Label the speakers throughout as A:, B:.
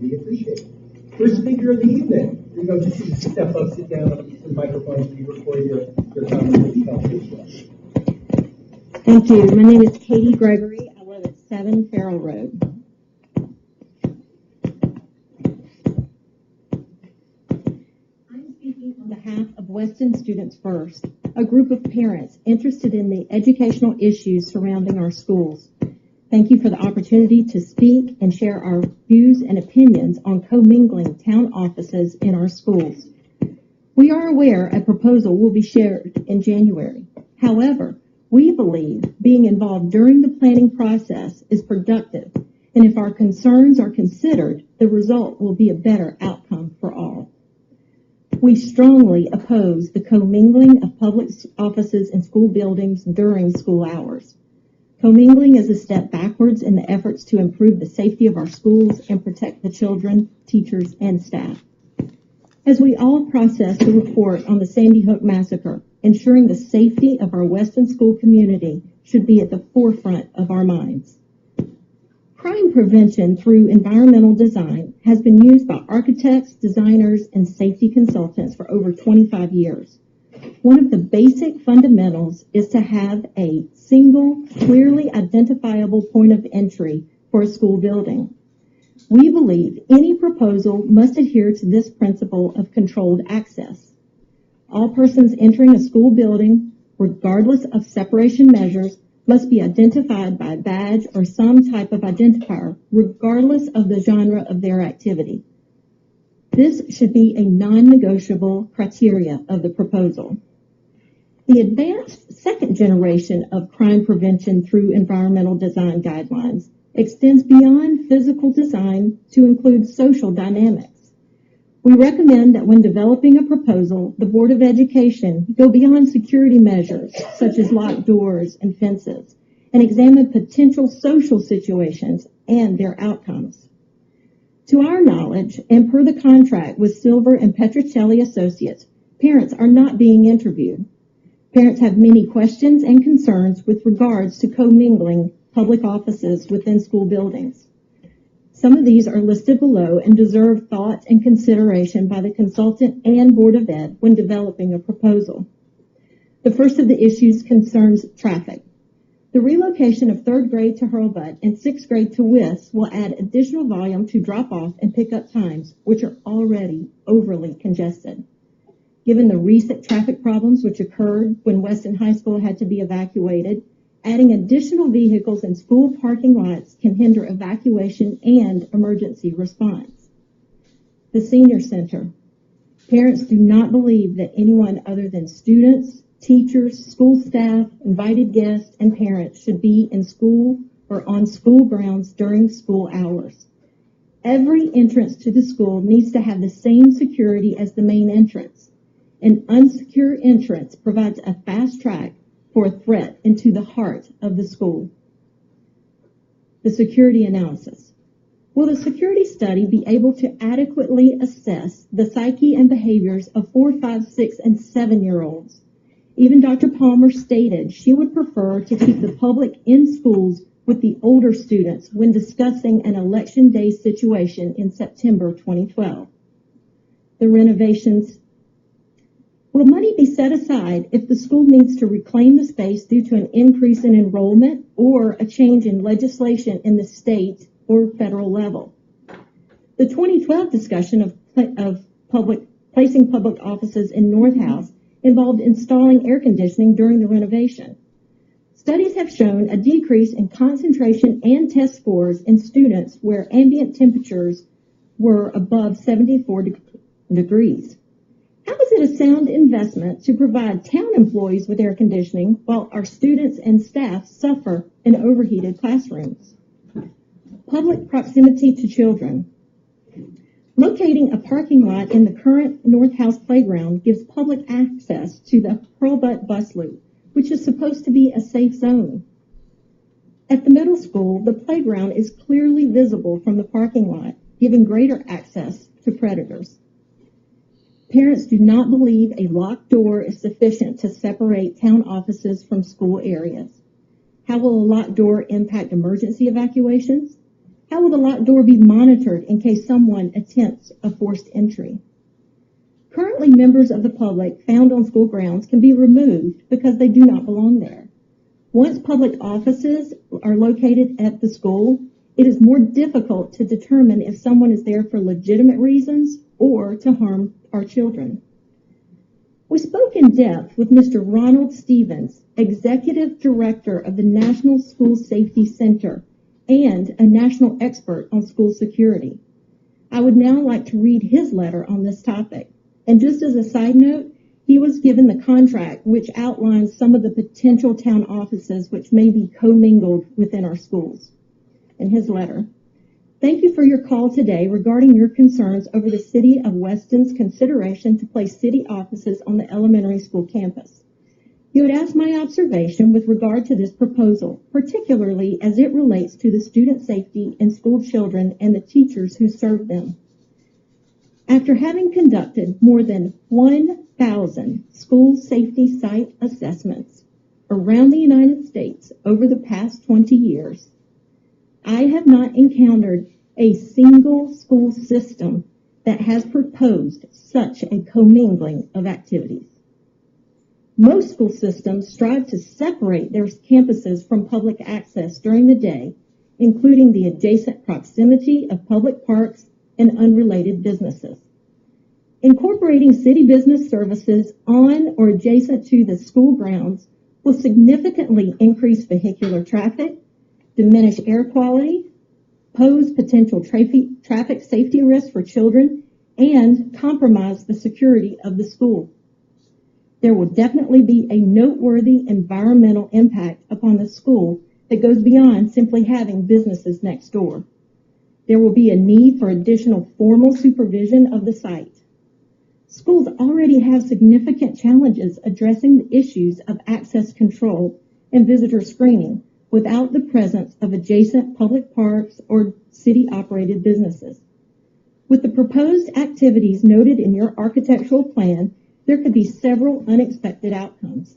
A: We appreciate it. First speaker of the evening. You go, just step up, sit down, the microphone, so you record your comments.
B: Thank you. My name is Katie Gregory. I live at 7 Farrell Road. I'm speaking on behalf of Weston Students First, a group of parents interested in the educational issues surrounding our schools. Thank you for the opportunity to speak and share our views and opinions on co-mingling town offices in our schools. We are aware a proposal will be shared in January. However, we believe being involved during the planning process is productive, and if our concerns are considered, the result will be a better outcome for all. We strongly oppose the co-mingling of public offices in school buildings during school hours. Co-mingling is a step backwards in the efforts to improve the safety of our schools and protect the children, teachers, and staff. As we all process the report on the Sandy Hook massacre, ensuring the safety of our Weston school community should be at the forefront of our minds. Crime prevention through environmental design has been used by architects, designers, and safety consultants for over 25 years. One of the basic fundamentals is to have a single, clearly identifiable point of entry for a school building. We believe any proposal must adhere to this principle of controlled access. All persons entering a school building, regardless of separation measures, must be identified by a badge or some type of identifier, regardless of the genre of their activity. This should be a non-negotiable criteria of the proposal. The advanced second generation of crime prevention through environmental design guidelines extends beyond physical design to include social dynamics. We recommend that when developing a proposal, the Board of Education go beyond security measures such as locked doors and fences and examine potential social situations and their outcomes. To our knowledge, and per the contract with Silver and Petrocelli Associates, parents are not being interviewed. Parents have many questions and concerns with regards to co-mingling public offices within school buildings. Some of these are listed below and deserve thought and consideration by the consultant and Board of Ed when developing a proposal. The first of the issues concerns traffic. The relocation of 3rd grade to Hurlbut and 6th grade to Wis will add additional volume to drop-off and pick-up times, which are already overly congested. Given the recent traffic problems which occurred when Weston High School had to be evacuated, adding additional vehicles in school parking lots can hinder evacuation and emergency response. The Senior Center. Parents do not believe that anyone other than students, teachers, school staff, invited guests, and parents should be in school or on school grounds during school hours. Every entrance to the school needs to have the same security as the main entrance. An unsecure entrance provides a fast track for a threat into the heart of the school. The security analysis. Will the security study be able to adequately assess the psyche and behaviors of 4, 5, 6, and 7-year-olds? Even Dr. Palmer stated she would prefer to keep the public in schools with the older students when discussing an election day situation in September 2012. The renovations. Will money be set aside if the school needs to reclaim the space due to an increase in enrollment or a change in legislation in the state or federal level? The 2012 discussion of placing public offices in North House involved installing air conditioning during the renovation. Studies have shown a decrease in concentration and test scores in students where ambient temperatures were above 74 degrees. How is it a sound investment to provide town employees with air conditioning while our students and staff suffer in overheated classrooms? Public proximity to children. Locating a parking lot in the current North House playground gives public access to the Hurlbut bus loop, which is supposed to be a safe zone. At the middle school, the playground is clearly visible from the parking lot, giving greater access to predators. Parents do not believe a locked door is sufficient to separate town offices from school areas. How will a locked door impact emergency evacuations? How will the locked door be monitored in case someone attempts a forced entry? Currently, members of the public found on school grounds can be removed because they do not belong there. Once public offices are located at the school, it is more difficult to determine if someone is there for legitimate reasons or to harm our children. We spoke in depth with Mr. Ronald Stevens, Executive Director of the National School Safety Center and a national expert on school security. I would now like to read his letter on this topic. And just as a side note, he was given the contract which outlines some of the potential town offices which may be commingled within our schools. In his letter, thank you for your call today regarding your concerns over the City of Weston's consideration to place city offices on the elementary school campus. You had asked my observation with regard to this proposal, particularly as it relates to the student safety and school children and the teachers who serve them. After having conducted more than 1,000 school safety site assessments around the United States over the past 20 years, I have not encountered a single school system that has proposed such a commingling of activities. Most school systems strive to separate their campuses from public access during the day, including the adjacent proximity of public parks and unrelated businesses. Incorporating city business services on or adjacent to the school grounds will significantly increase vehicular traffic, diminish air quality, pose potential traffic safety risks for children, and compromise the security of the school. There will definitely be a noteworthy environmental impact upon the school that goes beyond simply having businesses next door. There will be a need for additional formal supervision of the site. Schools already have significant challenges addressing the issues of access control and visitor screening without the presence of adjacent public parks or city-operated businesses. With the proposed activities noted in your architectural plan, there could be several unexpected outcomes.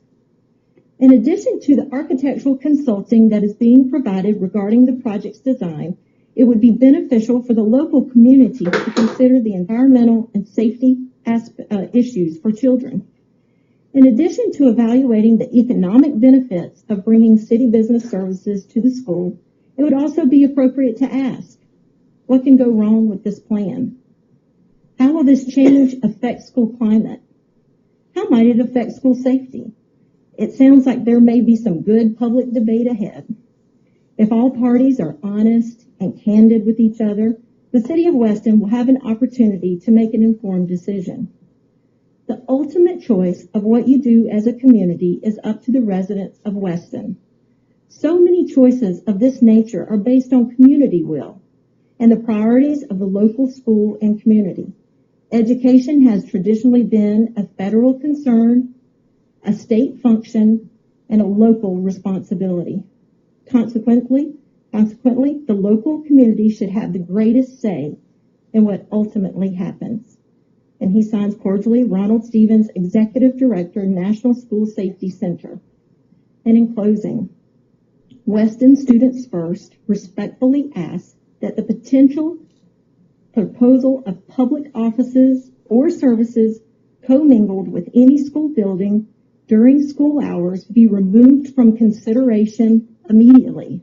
B: In addition to the architectural consulting that is being provided regarding the project's design, it would be beneficial for the local community to consider the environmental and safety issues for children. In addition to evaluating the economic benefits of bringing city business services to the school, it would also be appropriate to ask, what can go wrong with this plan? How will this change affect school climate? How might it affect school safety? It sounds like there may be some good public debate ahead. If all parties are honest and candid with each other, the City of Weston will have an opportunity to make an informed decision. The ultimate choice of what you do as a community is up to the residents of Weston. So many choices of this nature are based on community will and the priorities of the local school and community. Education has traditionally been a federal concern, a state function, and a local responsibility. Consequently, the local community should have the greatest say in what ultimately happens. And he signs cordially, Ronald Stevens, Executive Director, National School Safety Center. And in closing, Weston Students First respectfully ask that the potential proposal of public offices or services commingled with any school building during school hours be removed from consideration immediately.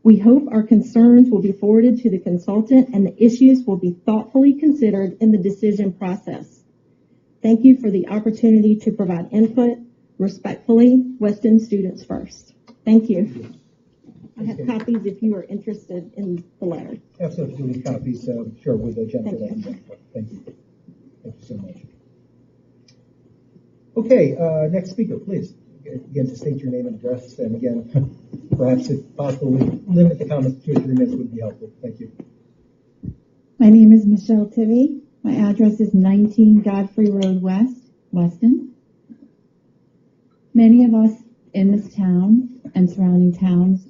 B: We hope our concerns will be forwarded to the consultant and the issues will be thoughtfully considered in the decision process. Thank you for the opportunity to provide input. Respectfully, Weston Students First. Thank you. I have copies if you are interested in the letter.
A: Absolutely, copies. Sure, with the Jennifer.
B: Thank you.
A: Thank you. Thank you so much. Okay, next speaker, please. Again, to state your name and address, and again, perhaps if possible, limit the comments to 2 or 3 minutes would be helpful. Thank you.
C: My name is Michelle Tivy. My address is 19 Godfrey Road West, Weston. Many of us in this town and surrounding towns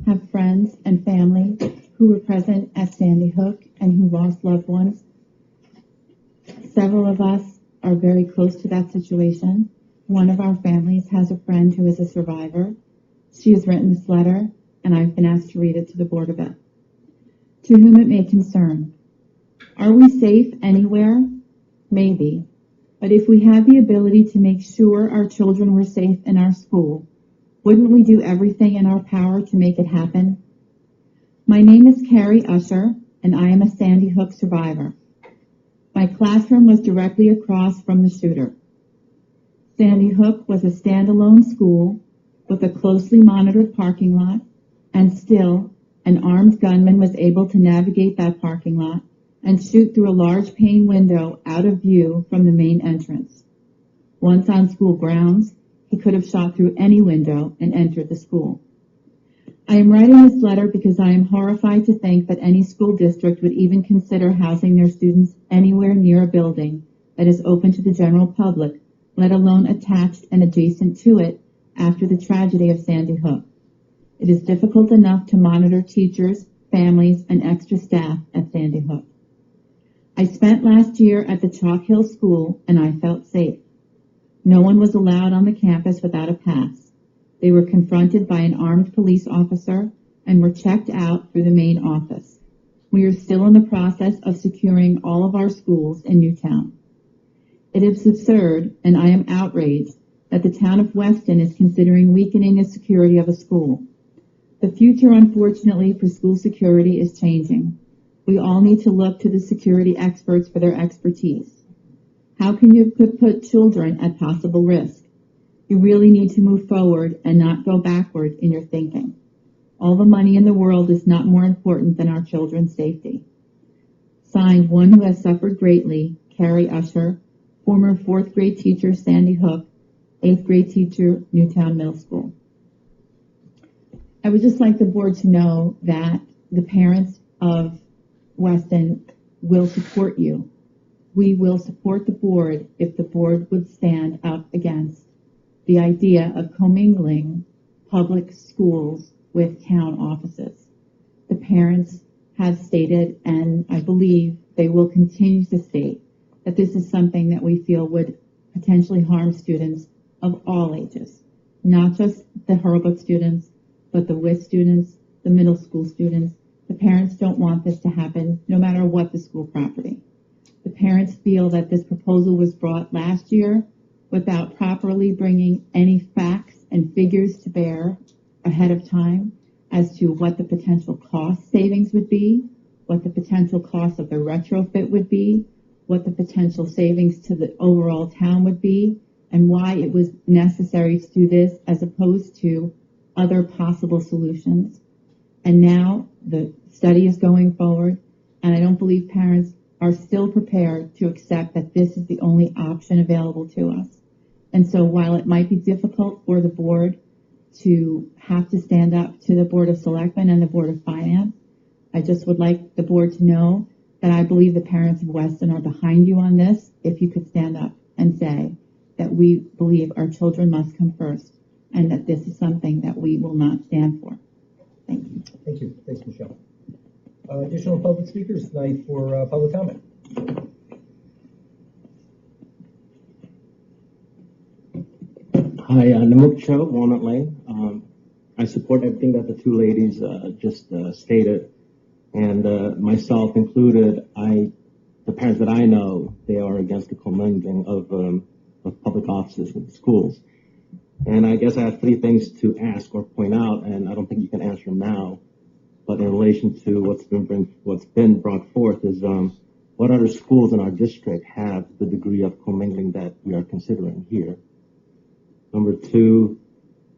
C: have friends and family who were present at Sandy Hook and who lost loved ones. Several of us are very close to that situation. One of our families has a friend who is a survivor. She has written this letter, and I've been asked to read it to the Board of Ed. To whom it may concern. Are we safe anywhere? Maybe. But if we had the ability to make sure our children were safe in our school, wouldn't we do everything in our power to make it happen? My name is Carrie Usher, and I am a Sandy Hook survivor. My classroom was directly across from the shooter. Sandy Hook was a standalone school with a closely monitored parking lot, and still, an armed gunman was able to navigate that parking lot and shoot through a large pane window out of view from the main entrance. Once on school grounds, he could have shot through any window and entered the school. I am writing this letter because I am horrified to think that any school district would even consider housing their students anywhere near a building that is open to the general public, let alone attached and adjacent to it after the tragedy of Sandy Hook. It is difficult enough to monitor teachers, families, and extra staff at Sandy Hook. I spent last year at the Chalk Hill School, and I felt safe. No one was allowed on the campus without a pass. They were confronted by an armed police officer and were checked out through the main office. We are still in the process of securing all of our schools in Newtown. It is absurd, and I am outraged, that the town of Weston is considering weakening the security of a school. The future, unfortunately, for school security is changing. We all need to look to the security experts for their expertise. How can you put children at possible risk? You really need to move forward and not go backward in your thinking. All the money in the world is not more important than our children's safety. Signed, one who has suffered greatly, Carrie Usher, former 4th grade teacher, Sandy Hook, 8th grade teacher, Newtown Middle School. I would just like the board to know that the parents of Weston will support you. We will support the board if the board would stand up against the idea of commingling public schools with town offices. The parents have stated, and I believe they will continue to state, that this is something that we feel would potentially harm students of all ages, not just the Hurlbut students, but the WIS students, the middle school students. The parents don't want this to happen, no matter what the school property. The parents feel that this proposal was brought last year without properly bringing any facts and figures to bear ahead of time as to what the potential cost savings would be, what the potential cost of the retrofit would be, what the potential savings to the overall town would be, and why it was necessary to do this as opposed to other possible solutions. And now the study is going forward, and I don't believe parents are still prepared to accept that this is the only option available to us. And so while it might be difficult for the board to have to stand up to the Board of Selectmen and the Board of Finance, I just would like the board to know that I believe the parents of Weston are behind you on this. If you could stand up and say that we believe our children must come first and that this is something that we will not stand for. Thank you.
A: Thank you. Thanks, Michelle. Additional public speakers tonight for public comment.
D: Hi, Namuk Cho, Walnut Lane. I support everything that the two ladies just stated, and myself included. The parents that I know, they are against the commingling of public offices with schools. And I guess I have three things to ask or point out, and I don't think you can answer them now. But in relation to what's been brought forth is what other schools in our district have the degree of commingling that we are considering here? Number two,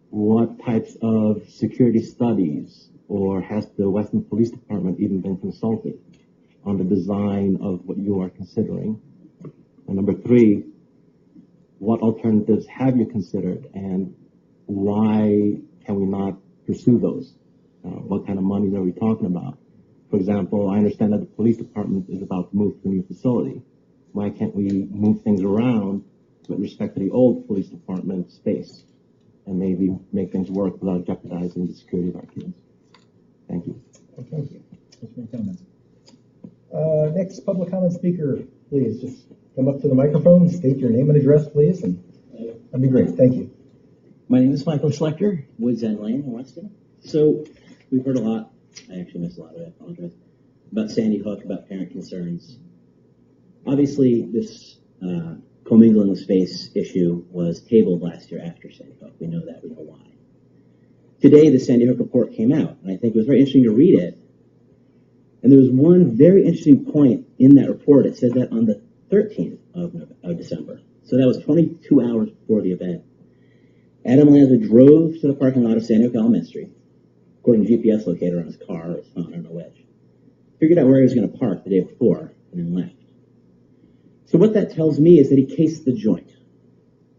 D: what types of security studies or has the Weston Police Department even been consulted on the design of what you are considering? And number three, what alternatives have you considered and why can we not pursue those? What kind of money are we talking about? For example, I understand that the police department is about to move to a new facility. Why can't we move things around with respect to the old police department space and maybe make things work without jeopardizing the security of our kids? Thank you.
A: Thank you. Thanks for your comments. Next public comment speaker, please just come up to the microphone, state your name and address, please, and that'd be great. Thank you.
E: My name is Michael Schlechter, Woods End Lane in Weston. So we've heard a lot. I actually missed a lot of it. I apologize. about Sandy Hook, about parent concerns. Obviously, this commingling space issue was tabled last year after Sandy Hook. We know that. We know why. Today, the Sandy Hook report came out, and I think it was very interesting to read it. And there was one very interesting point in that report. It said that on the 13th of December, so that was 22 hours before the event, Adam Lanza drove to the parking lot of Sandy Hook Elementary, according to GPS locator on his car or his phone, I don't know which, figured out where he was going to park the day before, and then left. So what that tells me is that he cased the joint.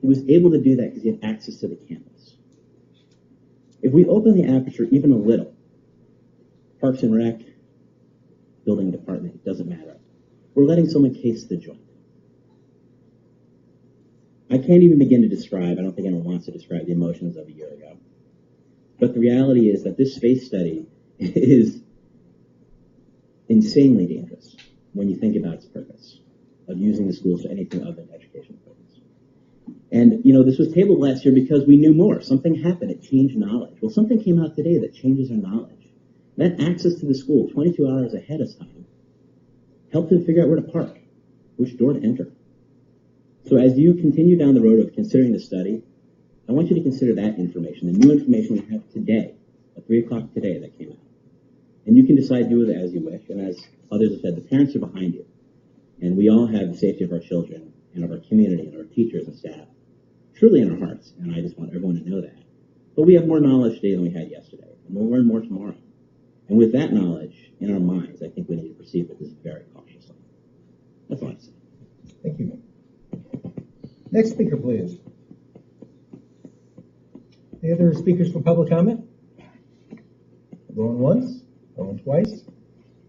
E: He was able to do that because he had access to the campus. If we open the aperture even a little, Parks and Rec, building department, it doesn't matter. We're letting someone case the joint. I can't even begin to describe, I don't think anyone wants to describe the emotions of a year ago. But the reality is that this space study is insanely dangerous when you think about its purpose of using the schools for anything other than educational purpose. And, this was tabled last year because we knew more. Something happened. It changed knowledge. Well, something came out today that changes our knowledge. That access to the school 22 hours ahead of time helped him figure out where to park, which door to enter. So as you continue down the road of considering the study, I want you to consider that information, the new information we have today, at 3 o'clock today that came out. And you can decide to do with it as you wish. And as others have said, the parents are behind you. And we all have the safety of our children and of our community and our teachers and staff truly in our hearts. And I just want everyone to know that. But we have more knowledge today than we had yesterday. And we'll learn more tomorrow. And with that knowledge in our minds, I think we need to proceed with this very cautiously. That's all I say.
A: Thank you. Next speaker, please. Any other speakers for public comment? Going once, going twice.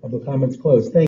A: Public comments closed. Thank you.